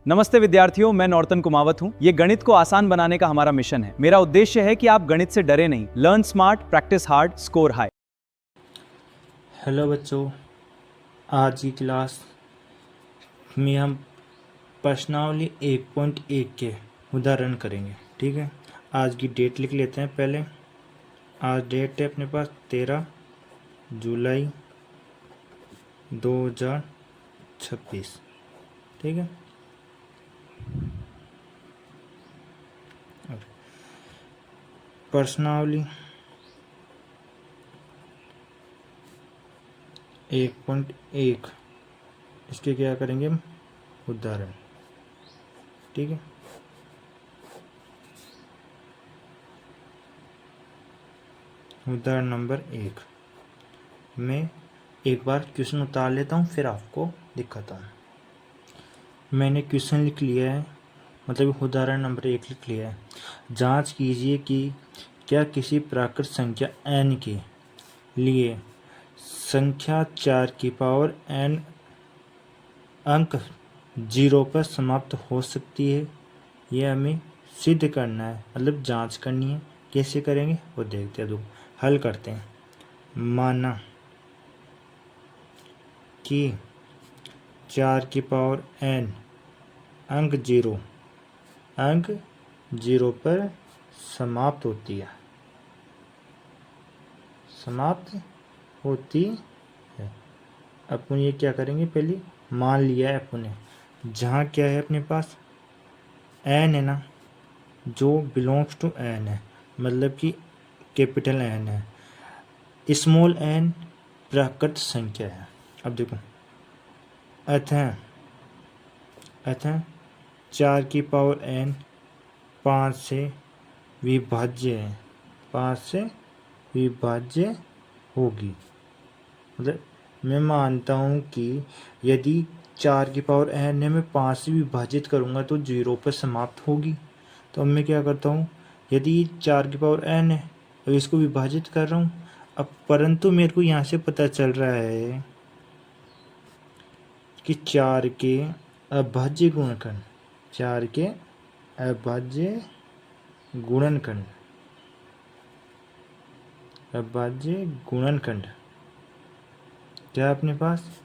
नमस्ते विद्यार्थियों, मैं नॉर्तन कुमावत हूँ। ये गणित को आसान बनाने का हमारा मिशन है। मेरा उद्देश्य है कि आप गणित से डरे नहीं। Learn smart, practice hard, score high. Hello बच्चों, आज की क्लास में हम प्रश्नावली 1.1 के उदाहरण करेंगे। ठीक है, आज की डेट लिख लेते हैं पहले। आज डेट है अपने पास 13 जुलाई 2026। ठीक है, प्रश्नावली 1.1 इसके क्या करेंगे हम, उदाहरण। ठीक है, उदाहरण नंबर 1 मैं एक बार क्वेश्चन उतार लेता हूँ, फिर आपको दिखाता हूँ। मैंने क्वेश्चन लिख लिया है, मतलब उदाहरण नंबर 1 लिख लिया है। जांच कीजिए कि क्या किसी प्राकृत संख्या n के लिए संख्या 4 की पावर n अंक 0 पर समाप्त हो सकती है। यह हमें सिद्ध करना है, मतलब जांच करनी है। कैसे करेंगे वो देखते हैं, तो हल करते हैं। माना कि 4 की पावर n अंक 0 पर समाप्त होती है, समाप्त होती है। अपन ये क्या करेंगे, पहले मान लिया है अपन ने, जहाँ क्या है अपने पास n है ना, जो बिलोंग्स टू n है, मतलब कि कैपिटल n है, स्मॉल n प्राकृत संख्या है। अब देखो, अतः 4 की पावर n 5 से विभाज्य है, 5 से विभाज्य होगी। मतलब मैं मानता हूँ कि यदि 4 की पावर n है, मैं 5 से विभाजित करूँगा तो 0 पर समाप्त होगी। तो अब मैं क्या करता हूँ, यदि 4 की पावर n है तो इसको विभाजित कर रहा हूँ। अब परंतु मेरे को यहाँ से पता चल रहा है कि 4 के अभाज्य गुणनखंड, 4 के अभाज्य गुणनखंड, अभाज्य गुणनखंड क्या है अपने पास,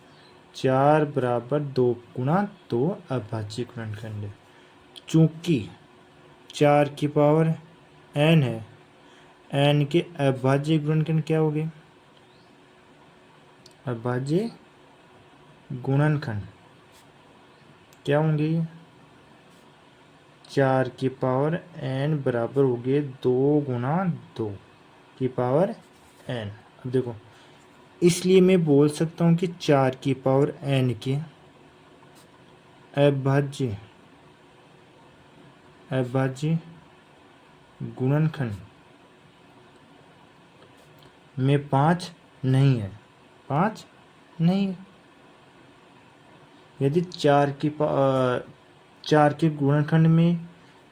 4 बराबर 2 गुणा 2 अभाज्य गुणनखंड है। चूंकि 4 की पावर n है, n के अभाज्य गुणनखंड क्या हो गए, अभाज्य गुणनखंड क्या होंगे, 4 की पावर n बराबर हो गए 2 गुणा 2 की पावर n। अब देखो, इसलिए मैं बोल सकता हूँ कि 4 की पावर n के अभाज्य गुणनखंड में 5 नहीं है, 5 नहीं है। यदि 4 के गुणनखंड में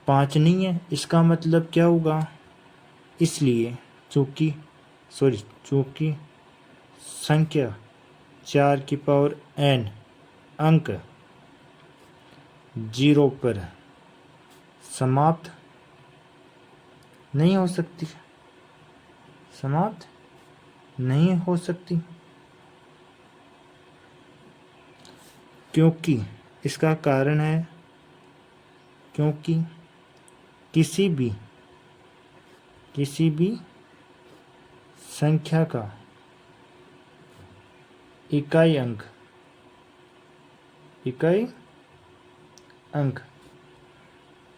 5 नहीं है, इसका मतलब क्या होगा, इसलिए चूंकि संख्या 4 की पावर n अंक 0 पर समाप्त नहीं हो सकती, समाप्त नहीं हो सकती, क्योंकि इसका कारण है, क्योंकि किसी भी संख्या का इकाई अंक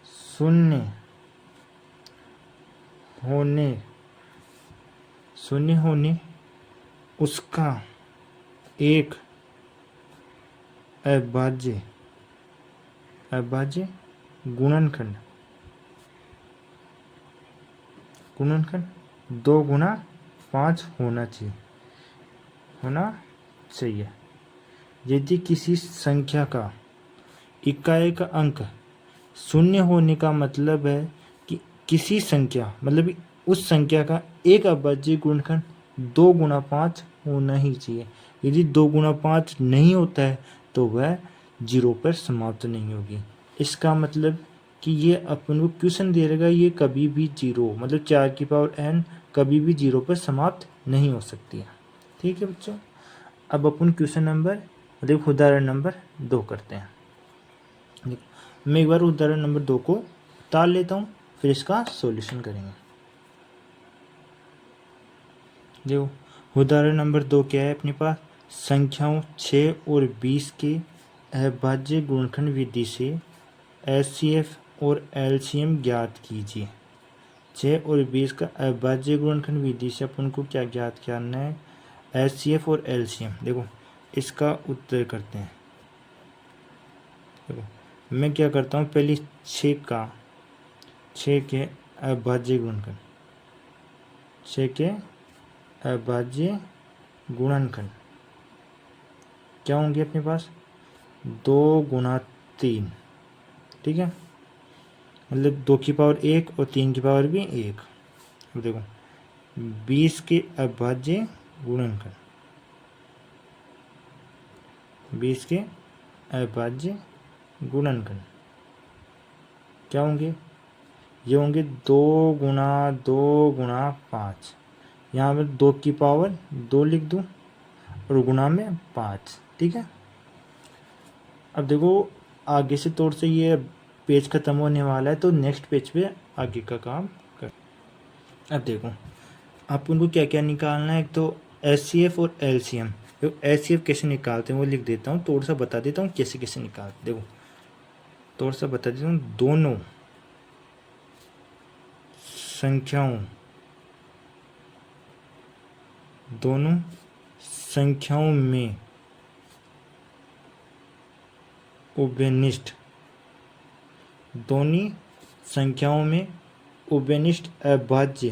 शून्य होने उसका एक अभाज्य गुणनखंड 2 गुणा 5 होना चाहिए। यदि किसी संख्या का इकाई का अंक शून्य होने का मतलब है कि किसी संख्या, मतलब उस संख्या का एक अभाज्य गुणनखंड 2 गुणा 5 होना ही चाहिए। यदि 2 गुणा 5 नहीं होता है तो वह 0 पर समाप्त नहीं होगी। इसका मतलब कि ये अपन को क्वेश्चन दे रहेगा ये कभी भी जीरो, मतलब 4 की पावर n कभी भी जीरो पर समाप्त नहीं हो सकती है। ठीक है बच्चों, अब अपन क्वेश्चन नंबर मतलब उदाहरण नंबर 2 करते हैं। मैं एक बार उदाहरण नंबर 2 को उतार लेता हूँ, फिर इसका सॉल्यूशन करेंगे। देखो उदाहरण नंबर 2 क्या है अपने पास, संख्याओं 6 और 20 के अभाज्य गुणनखंड विधि से एचसीएफ और एलसीएम ज्ञात कीजिए। 6 और 20 का अभाज्य गुणनखंड विधि से अपन को क्या ज्ञात करना है, एचसीएफ और एलसीएम। देखो इसका उत्तर करते हैं। देखो मैं क्या करता हूँ, पहले 6 के अभाज्य गुणनखंड, 6 के अभाज्य गुणनखंड क्या होंगे अपने पास, 2 गुणा 3। ठीक है, मतलब 2 की पावर 1 और 3 की पावर भी 1। अब देखो 20 के अभाज्य गुणनखंड, 20 के अभाज्य गुणनखंड क्या होंगे, ये होंगे 2 गुणा 5। यहाँ पर 2 की पावर 2 लिख दूँ और गुणा में 5। ठीक है, अब देखो आगे से तौर से ये पेज खत्म होने वाला है, तो नेक्स्ट पेज पे आगे का काम कर। अब देखो आप उनको क्या क्या निकालना है, एक तो एचसीएफ और एलसीएम। देखो एचसीएफ कैसे निकालते हैं वो लिख देता हूँ, थोड़ा सा बता देता हूँ कैसे कैसे निकालते। देखो थोड़ा सा बता देता हूँ, दोनों संख्याओं में उभयनिष्ठ, दोनों संख्याओं में उभयनिष्ठ अभाज्य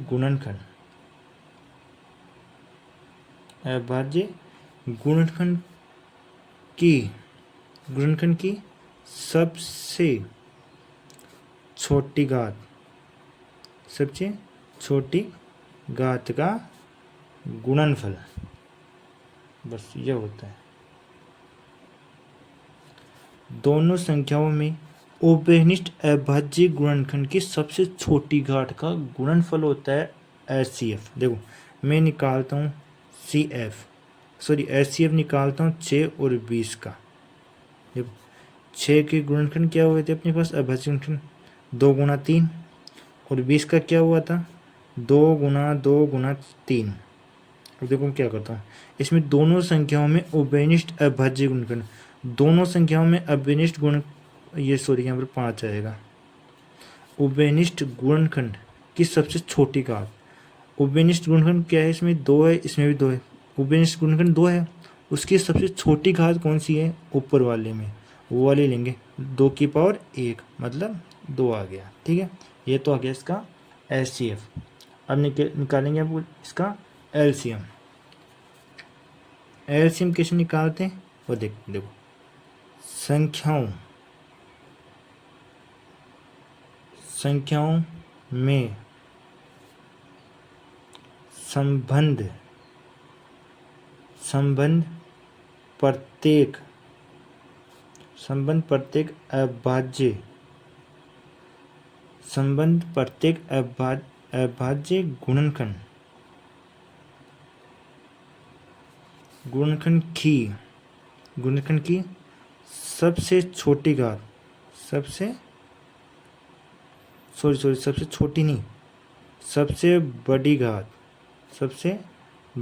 गुणनखंड, अभाज्य गुणनखंड की सबसे छोटी घात का गुणनफल, बस यह होता है। दोनों संख्याओं में उभयनिष्ठ अभाज्य गुणनखंड की सबसे छोटी घात का गुणनफल होता है एचसीएफ। देखो मैं निकालता हूँ एचसीएफ निकालता हूँ 6 और 20 का। देखो 6 के गुणनखंड क्या हुए थे अपने पास, अभाज्य गुणनखंड 2 गुणा 3, और 20 का क्या हुआ था, 2 गुणा 3। अब देखो क्या करता हूँ, इसमें दोनों संख्याओं में उभयनिष्ठ अभाज्य गुणनखंड, दोनों संख्याओं में अभिनिष्ठ गुण, यहाँ पर 5 आएगा। उभयनिष्ठ गुणनखंड की सबसे छोटी घात, उभयनिष्ठ गुणनखंड क्या है, इसमें 2 है, इसमें भी 2 है। उभयनिष्ठ गुणनखंड 2 है, उसकी सबसे छोटी घात कौन सी है, ऊपर वाले में, वो वाले लेंगे। 2 की पावर 1 मतलब 2 आ गया। ठीक है, ये तो आ गया इसका एचसीएफ। अब निकालेंगे अब इसका एलसीएम। एलसीएम कैसे निकालते हैं वो देखो संख्याओं में संबंध प्रत्येक अभाज्य गुणनखंड की सबसे छोटी घात, सबसे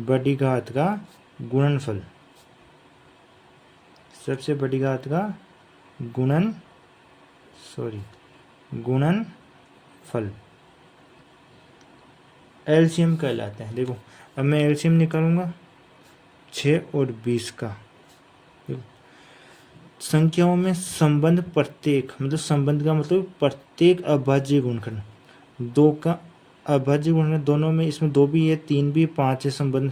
बड़ी घात का गुणनफल, गुणनफल एलसीएम कहलाते हैं। देखो अब मैं एलसीएम निकालूंगा 6 और 20 का। संख्याओं में संबंध प्रत्येक, मतलब संबंध का मतलब प्रत्येक अभाज्य गुणनखंड, 2 का अभाज्य गुणनखंड दोनों में, इसमें 2 भी है, 3 भी, 5 है संबंध।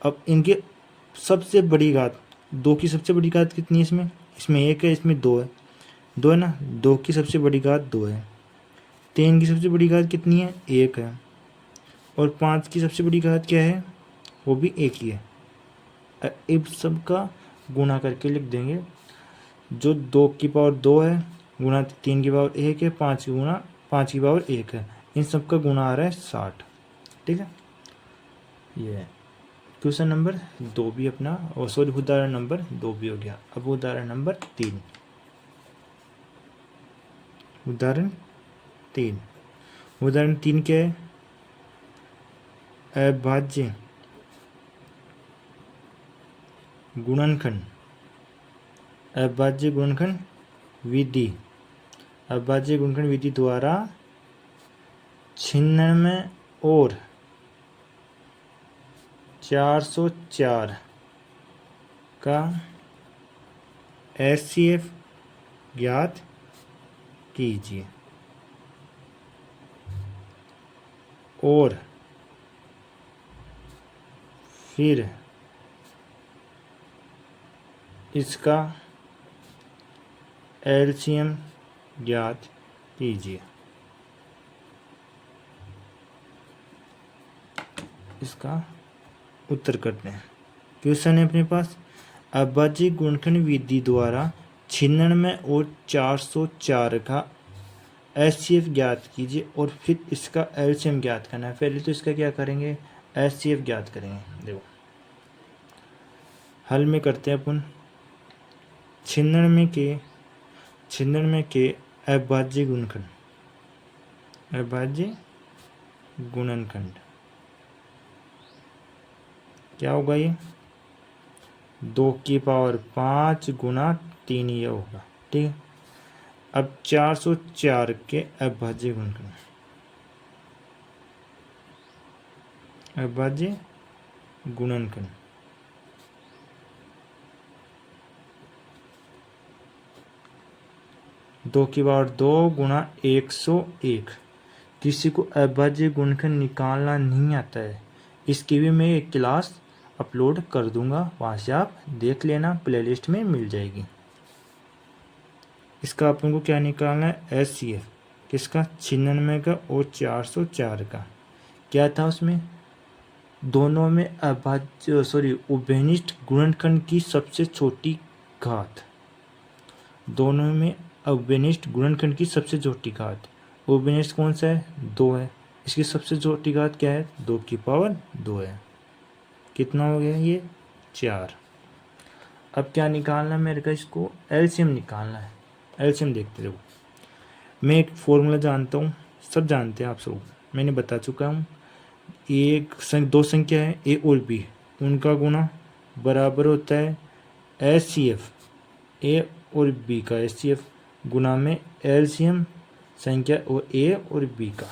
अब इनके सबसे बड़ी घात, 2 की सबसे बड़ी घात कितनी है, इसमें 1 है, इसमें 2 है, 2 है ना, 2 की सबसे बड़ी घात 2 है। 3 की सबसे बड़ी घात कितनी है, 1 है, और 5 की सबसे बड़ी घात क्या है, वो भी 1 ही है। इन सब का गुणा करके लिख देंगे। जो 2 की पावर 2 है गुणा 3 की पावर 1 है, 5 गुणा 5 की पावर 1 है, इन सब का गुणा आ रहा है 60। ठीक है, ये है क्वेश्चन नंबर 2 भी अपना, और सॉरी उदाहरण नंबर 2 भी हो गया। अब उदाहरण नंबर 3, उदाहरण 3, उदाहरण 3 क्या है? अभाज्य गुणनखंड, अभाज्य गुणनखंड विधि, अभाज्य गुणनखंड विधि द्वारा 96 और 404 का HCF ज्ञात कीजिए और फिर इसका LCM ज्ञात कीजिए। इसका उत्तर करते हैं। क्वेश्चन है अपने पास, अभाज्य गुणनखंड विधि द्वारा 96 और 404 का HCF ज्ञात कीजिए और फिर इसका LCM ज्ञात करना है। पहले तो इसका क्या करेंगे? HCF ज्ञात करेंगे। देखो हल में करते हैं अपन। 96 के अभाज्य गुणनखंड, अभाज्य गुणनखंड क्या होगा? ये 2 की पावर 5 गुणा 3 ये होगा। ठीक है, अब 404 के अभाज्य गुणनखंड, अभाज्य गुणनखंड 2 की पावर 2 गुणा 101। किसी को अभाज्य गुणनखंड निकालना नहीं आता है, इसकी भी मैं एक क्लास अपलोड कर दूंगा, वहाँ से आप देख लेना, प्लेलिस्ट में मिल जाएगी। इसका अपन को क्या निकालना है? HCF किसका? 96 का और 404 का। क्या था उसमें? दोनों में उभयनिष्ठ गुणनखंड की सबसे छोटी घात, दोनों में उभयनिष्ठ गुणनखंड की सबसे छोटी घात। उभयनिष्ठ कौन सा है? 2 है, इसकी सबसे छोटी घात क्या है? 2 की पावर 2 है। कितना हो गया ये? 4। अब क्या निकालना है मेरे को? इसको LCM निकालना है। LCM देखते रहो। मैं एक फॉर्मूला जानता हूँ, सब जानते हैं आप सब, मैंने बता चुका हूँ। दो संख्या है A और B, उनका गुणा बराबर होता है HCF, A और B का HCF गुणा में LCM संख्या और A और B का।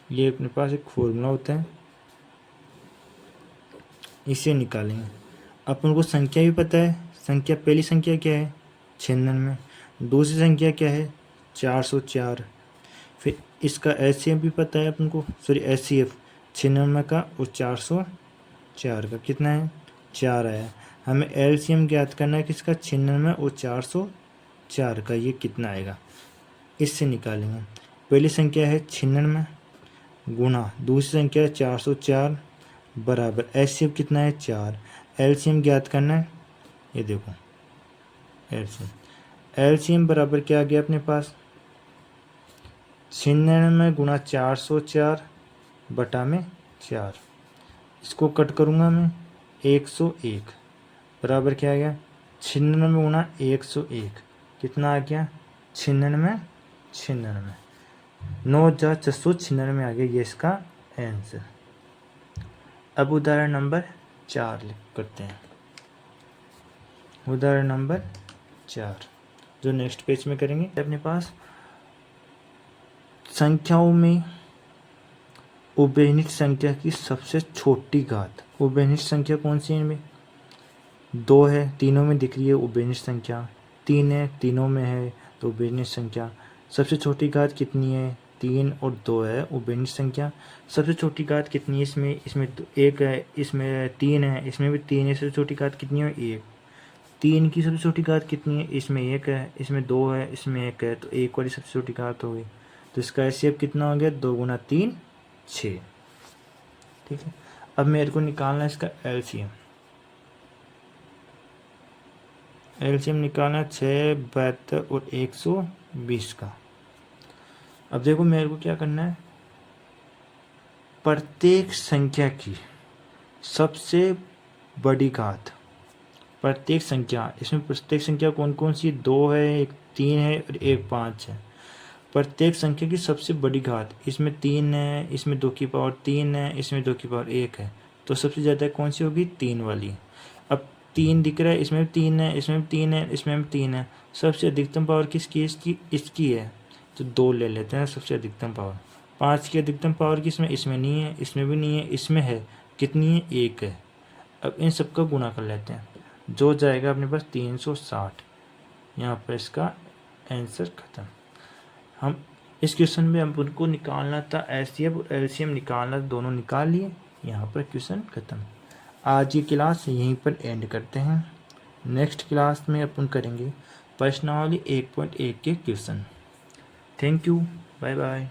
ये अपने पास एक फॉर्मूला होता है, इसे निकालेंगे। अपन को संख्या भी पता है। संख्या, पहली संख्या क्या है? 96। दूसरी संख्या क्या है? 404। फिर इसका HCF भी पता है अपन को, सॉरी HCF 96 का और 404 का कितना है? 4 आया। हमें LCM ज्ञात करना है किसका? 96 और 404 का, ये कितना आएगा? इससे निकालेंगे। पहली संख्या है 96 गुणा दूसरी संख्या है 404 बराबर HCF कितना है? 4। LCM ज्ञात करना है, ये देखो LCM बराबर क्या आ गया अपने पास? 96 गुणा 404 बटा में 4। इसको कट करूँगा मैं, 101 बराबर क्या आ गया? 96 गुणा 101 कितना आ गया? 96 9,496 आ गया, ये इसका आंसर। अब उदाहरण नंबर 4 करते हैं। उदाहरण नंबर 4 जो नेक्स्ट पेज में करेंगे। अपने पास संख्याओं में उभयनिष्ठ संख्या की सबसे छोटी घात। उभयनिष्ठ संख्या कौन सी है इनमें? 2 है, तीनों में दिख रही है उभयनिष्ठ संख्या। 3 है, तीनों में है, तो उभयनिष्ठ संख्या। सबसे छोटी घात कितनी है? 3 और 2 है उभयनिष्ठ संख्या। सबसे छोटी घात कितनी है इसमें? इसमें 1 है, इसमें 3 है, इसमें भी 3 है। सबसे छोटी घात कितनी है? 1। 3 की सबसे छोटी घात कितनी है? इसमें 1 है, इसमें 2 है, इसमें 1 है, तो 1 वाली सबसे छोटी घात हो गई। तो इसका HCF कितना हो गया? 2 गुना 3 6। ठीक है, अब मेरे को निकालना है इसका LCM। एलसीएम निकालना 6, 72 और 120 का। अब देखो मेरे को क्या करना है, प्रत्येक संख्या की सबसे बड़ी घात, प्रत्येक संख्या, इसमें प्रत्येक संख्या कौन कौन सी, 2 है, एक 3 है और एक 5 है। प्रत्येक संख्या की सबसे बड़ी घात, इसमें 3 है, इसमें 2 की पावर 3 है, इसमें 2 की पावर 1 है, तो सबसे ज़्यादा कौन सी होगी, 3 वाली। अब 3 दिख रहा है, इसमें भी 3 है, इसमें भी 3 है, इसमें भी 3 है, सबसे अधिकतम पावर किसकी, इसकी है, तो 2 ले लेते हैं सबसे अधिकतम पावर। 5 की अधिकतम पावर किसमें, इसमें नहीं है, इसमें भी नहीं है, इसमें है, कितनी है, 1 है। अब इन सबका गुणा कर लेते हैं, जो जाएगा अपने पास 360। यहाँ पर इसका आंसर खत्म। हम इस क्वेश्चन में हम उनको निकालना था एचसीएफ और एलसीएम निकालना था, दोनों निकाल लिए। यहाँ पर क्वेश्चन खत्म। आज की क्लास यहीं पर एंड करते हैं। नेक्स्ट क्लास में अपन करेंगे प्रश्नावली 1.1 के question. Thank you, bye bye.